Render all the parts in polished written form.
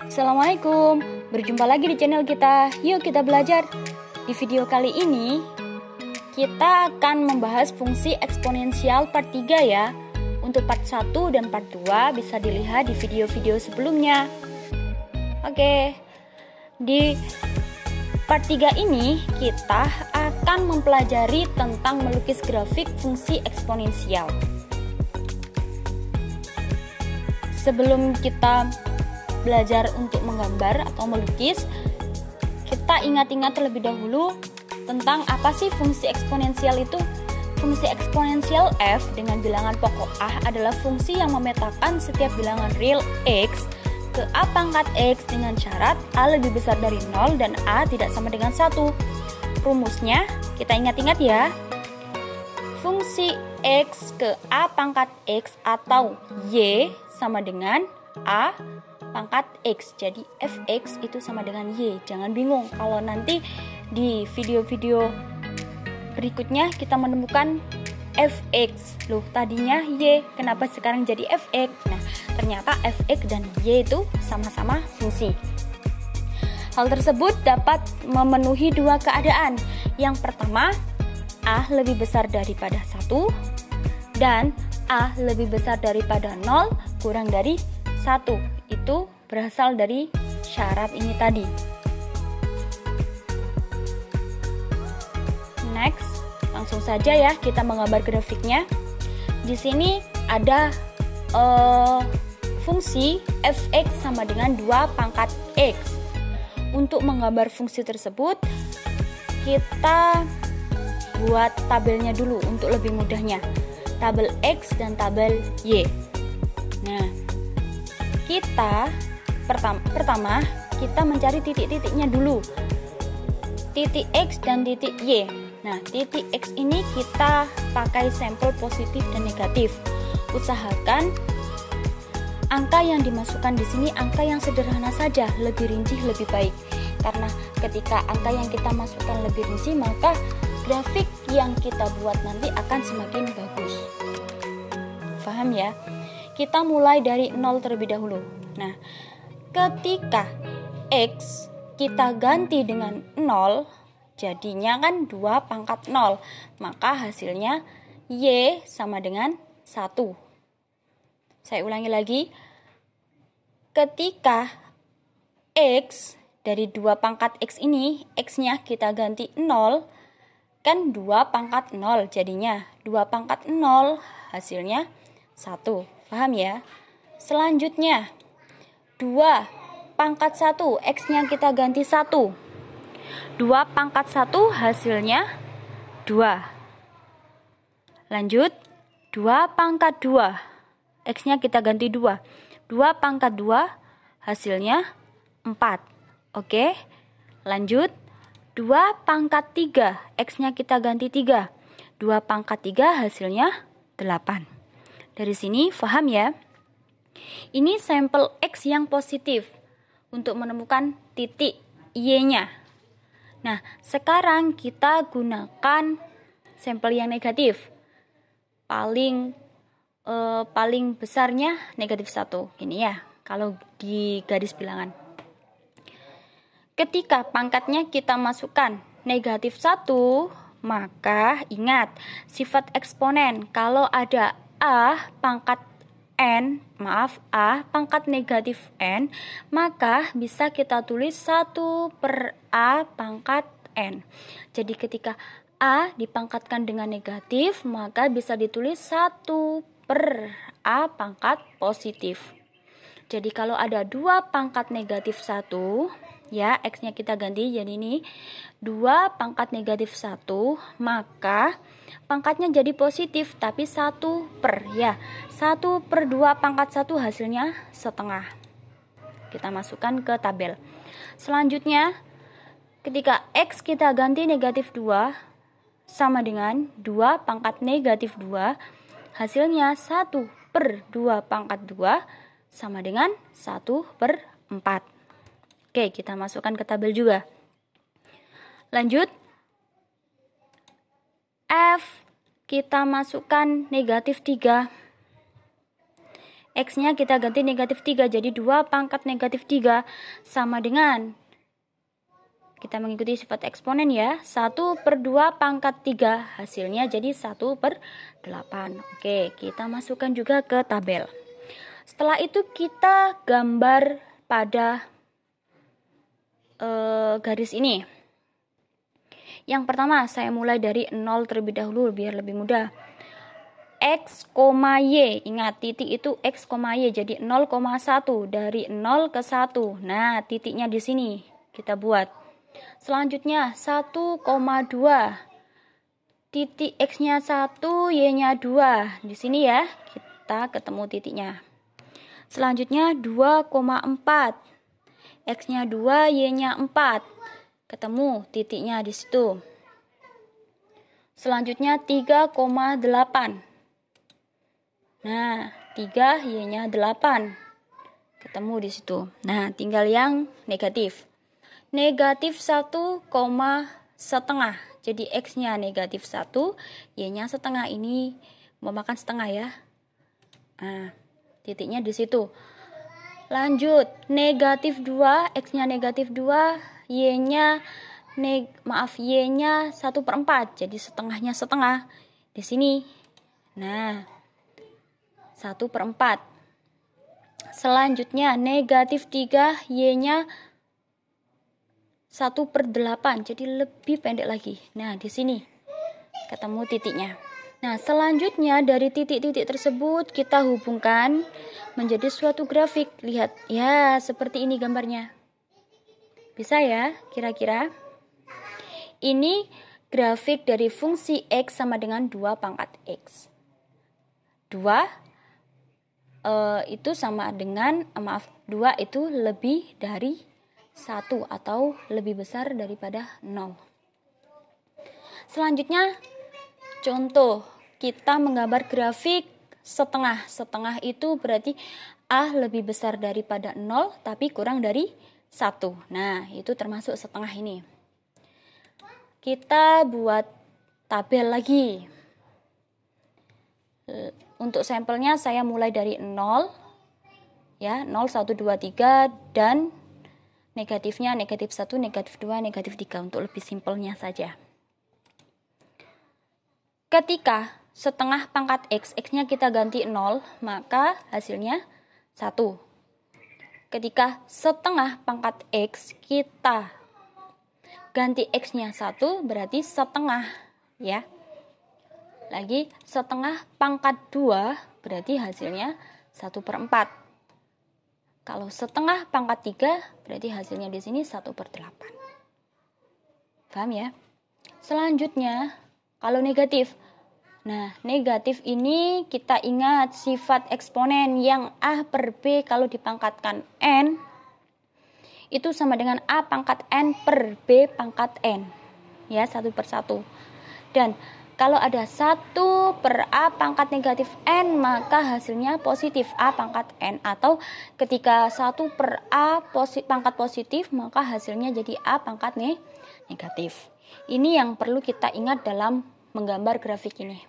Assalamualaikum, berjumpa lagi di channel kita. Yuk kita belajar. Di video kali ini kita akan membahas fungsi eksponensial part 3 ya. Untuk part 1 dan part 2 bisa dilihat di video-video sebelumnya. Oke. Di part 3 ini kita akan mempelajari tentang melukis grafik fungsi eksponensial. Sebelum kita belajar untuk menggambar atau melukis, kita ingat-ingat terlebih dahulu tentang apa sih fungsi eksponensial itu. Fungsi eksponensial f dengan bilangan pokok a adalah fungsi yang memetakan setiap bilangan real x ke a pangkat x dengan syarat a lebih besar dari 0 dan a tidak sama dengan 1. Rumusnya kita ingat-ingat ya. Fungsi x ke a pangkat x atau y sama dengan a pangkat x. Jadi fx itu sama dengan y. Jangan bingung kalau nanti di video-video berikutnya kita menemukan fx. Loh, tadinya y, kenapa sekarang jadi fx? Nah, ternyata fx dan y itu sama-sama fungsi. Hal tersebut dapat memenuhi dua keadaan. Yang pertama, a lebih besar daripada 1 dan a lebih besar daripada 0 kurang dari 1. Itu berasal dari syarat ini tadi. Next, langsung saja ya kita menggambar grafiknya. Di sini ada fungsi fx sama dengan 2 pangkat x. Untuk menggambar fungsi tersebut, kita buat tabelnya dulu untuk lebih mudahnya. Tabel x dan tabel y. Nah, kita pertama kita mencari titik-titiknya dulu, titik x dan titik y. Nah, titik x ini kita pakai sampel positif dan negatif. Usahakan angka yang dimasukkan di sini angka yang sederhana saja, lebih rinci lebih baik. Karena ketika angka yang kita masukkan lebih rinci, maka grafik yang kita buat nanti akan semakin bagus. Paham ya? Kita mulai dari 0 terlebih dahulu. Nah, ketika x kita ganti dengan 0, jadinya kan 2 pangkat 0. Maka hasilnya y sama dengan 1. Saya ulangi lagi. Ketika x dari 2 pangkat x ini, x-nya kita ganti 0, kan 2 pangkat 0 jadinya. 2 pangkat 0 hasilnya 1. Paham ya? Selanjutnya 2 pangkat 1, x-nya kita ganti 1. 2 pangkat 1 hasilnya 2. Lanjut 2 pangkat 2, x-nya kita ganti 2. 2 pangkat 2 hasilnya 4. Oke. Lanjut 2 pangkat 3, x-nya kita ganti 3. 2 pangkat 3 hasilnya 8. Dari sini paham ya? Ini sampel x yang positif untuk menemukan titik y-nya. Nah, sekarang kita gunakan sampel yang negatif. Paling besarnya negatif 1. Ini ya, kalau di garis bilangan. Ketika pangkatnya kita masukkan negatif 1, maka ingat sifat eksponen. Kalau ada a pangkat negatif n, maka bisa kita tulis 1 per a pangkat n. Jadi ketika a dipangkatkan dengan negatif, maka bisa ditulis 1 per a pangkat positif. Jadi kalau ada 2 pangkat negatif 1, ya, x-nya kita ganti jadi ini 2 pangkat negatif 1, maka pangkatnya jadi positif, tapi 1 per, ya, 1 per 2 pangkat 1 hasilnya setengah. Kita masukkan ke tabel. Selanjutnya, ketika x kita ganti negatif 2 sama dengan 2 pangkat negatif 2, hasilnya 1 per 2 pangkat 2 sama dengan 1 per 4. Oke, kita masukkan ke tabel juga. Lanjut, f kita masukkan negatif 3. X-nya kita ganti negatif 3, jadi 2 pangkat negatif 3 sama dengan, kita mengikuti sifat eksponen ya, 1/2 pangkat 3, hasilnya jadi 1/8. Oke, kita masukkan juga ke tabel. Setelah itu kita gambar pada garis ini. Yang pertama, saya mulai dari 0 terlebih dahulu biar lebih mudah. X, Y, ingat titik itu X, Y, jadi 0,1 dari 0 ke 1. Nah, titiknya di sini kita buat. Selanjutnya 1,2. Titik X-nya 1, Y-nya 2. Di sini ya, kita ketemu titiknya. Selanjutnya 2,4. X-nya 2, Y-nya 4. Ketemu titiknya di situ. Selanjutnya 3,8. Nah, 3, Y-nya 8. Ketemu di situ. Nah, tinggal yang negatif. Negatif 1, setengah. Jadi X-nya negatif 1, Y-nya setengah. Ini memakan setengah ya. Nah, titiknya di situ. Lanjut, negatif 2, X-nya negatif 2, Y-nya Y-nya 1/4. Jadi setengahnya setengah di sini. Nah, 1/4. Selanjutnya negatif 3, Y-nya 1/8. Jadi lebih pendek lagi. Nah, di sini ketemu titiknya. Nah, selanjutnya dari titik-titik tersebut kita hubungkan menjadi suatu grafik. Lihat, ya seperti ini gambarnya. Bisa ya, kira-kira? Ini grafik dari fungsi X sama dengan 2 pangkat X. 2 itu sama dengan, 2 itu lebih dari 1 atau lebih besar daripada 0. Selanjutnya, contoh, kita menggambar grafik setengah. Setengah itu berarti A lebih besar daripada 0, tapi kurang dari 1. Nah, itu termasuk setengah ini. Kita buat tabel lagi. Untuk sampelnya saya mulai dari 0. Ya, 0, 1, 2, 3, dan negatifnya negatif 1, negatif 2, negatif 3 untuk lebih simpelnya saja. Ketika setengah pangkat X, X-nya kita ganti 0, maka hasilnya 1. Ketika setengah pangkat X, kita ganti X-nya 1, berarti setengah. Ya. Lagi, setengah pangkat 2, berarti hasilnya 1/4. Kalau setengah pangkat 3, berarti hasilnya di sini 1/8. Paham ya? Selanjutnya, kalau negatif. Nah, negatif ini kita ingat sifat eksponen yang A per B kalau dipangkatkan N, itu sama dengan A pangkat N per B pangkat N. Ya, 1/1. Dan kalau ada 1 per A pangkat negatif N, maka hasilnya positif A pangkat N. Atau ketika 1 per A pangkat positif, maka hasilnya jadi A pangkat negatif. Ini yang perlu kita ingat dalam menggambar grafik ini.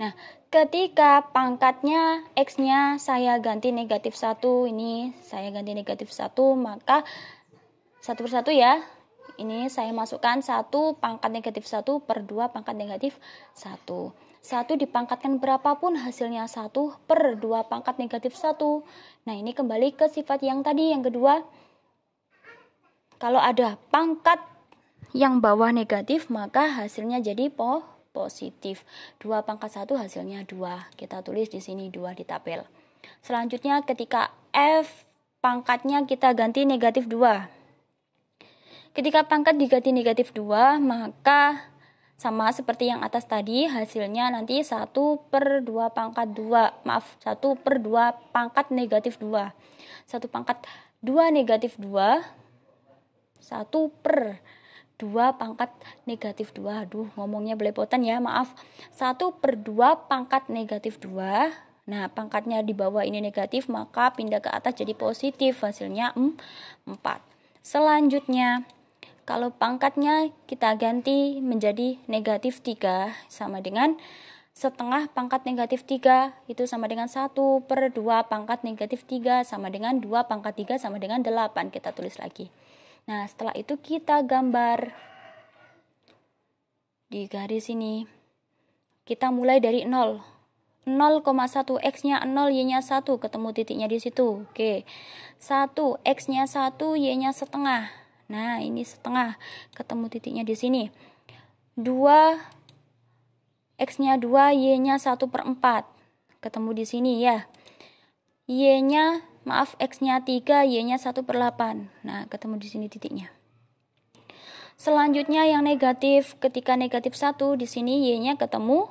Nah, ketika pangkatnya X-nya saya ganti negatif 1, ini saya ganti negatif 1, maka 1/1 ya. Ini saya masukkan 1 pangkat negatif 1 per 2 pangkat negatif 1. 1 dipangkatkan berapapun hasilnya 1 per 2 pangkat negatif 1. Nah, ini kembali ke sifat yang tadi, yang kedua. Kalau ada pangkat yang bawah negatif, maka hasilnya jadi positif. 2 pangkat 1 hasilnya 2. Kita tulis di sini 2 di tabel. Selanjutnya ketika F pangkatnya kita ganti negatif 2. Ketika pangkat diganti negatif 2, maka sama seperti yang atas tadi, hasilnya nanti 1 per 2 pangkat 2. 1 per 2 pangkat negatif 2. 1 pangkat 2 negatif 2. 1 per 2 pangkat negatif 2. Aduh, ngomongnya belepotan ya, maaf. 1 per 2 pangkat negatif 2. Nah, pangkatnya di bawah ini negatif, maka pindah ke atas jadi positif. Hasilnya 4. Selanjutnya, kalau pangkatnya kita ganti menjadi negatif 3, sama dengan setengah pangkat negatif 3 itu sama dengan 1 per 2 pangkat negatif 3 sama dengan 2 pangkat 3 sama dengan 8. Kita tulis lagi. Nah, setelah itu kita gambar di garis ini. Kita mulai dari 0. 0,1 X-nya 0, Y-nya 1, ketemu titiknya di situ. Oke. 1, X-nya 1, Y-nya setengah. Nah, ini setengah, ketemu titiknya di sini. 2 X-nya 2, Y-nya 1/4. Ketemu di sini ya. Y-nya, X-nya 3, Y-nya 1/8. Nah, ketemu di sini titiknya. Selanjutnya yang negatif, ketika negatif 1, di sini Y-nya ketemu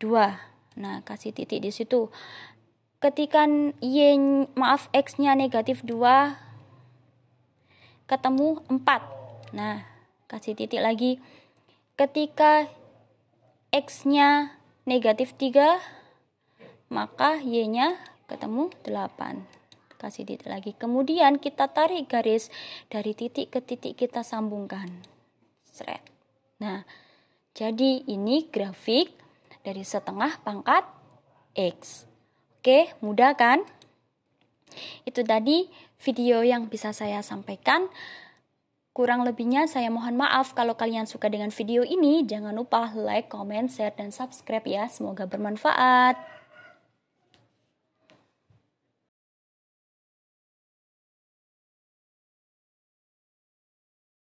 2. Nah, kasih titik di situ. Ketika X-nya negatif 2, ketemu 4. Nah, kasih titik lagi. Ketika X-nya negatif 3, maka Y-nya ketemu 8. Kasih titik lagi. Kemudian kita tarik garis dari titik ke titik, kita sambungkan. Seret. Nah, jadi ini grafik dari setengah pangkat X. Oke, mudah kan? Itu tadi video yang bisa saya sampaikan. Kurang lebihnya saya mohon maaf. Kalau kalian suka dengan video ini, jangan lupa like, comment, share, dan subscribe ya. Semoga bermanfaat.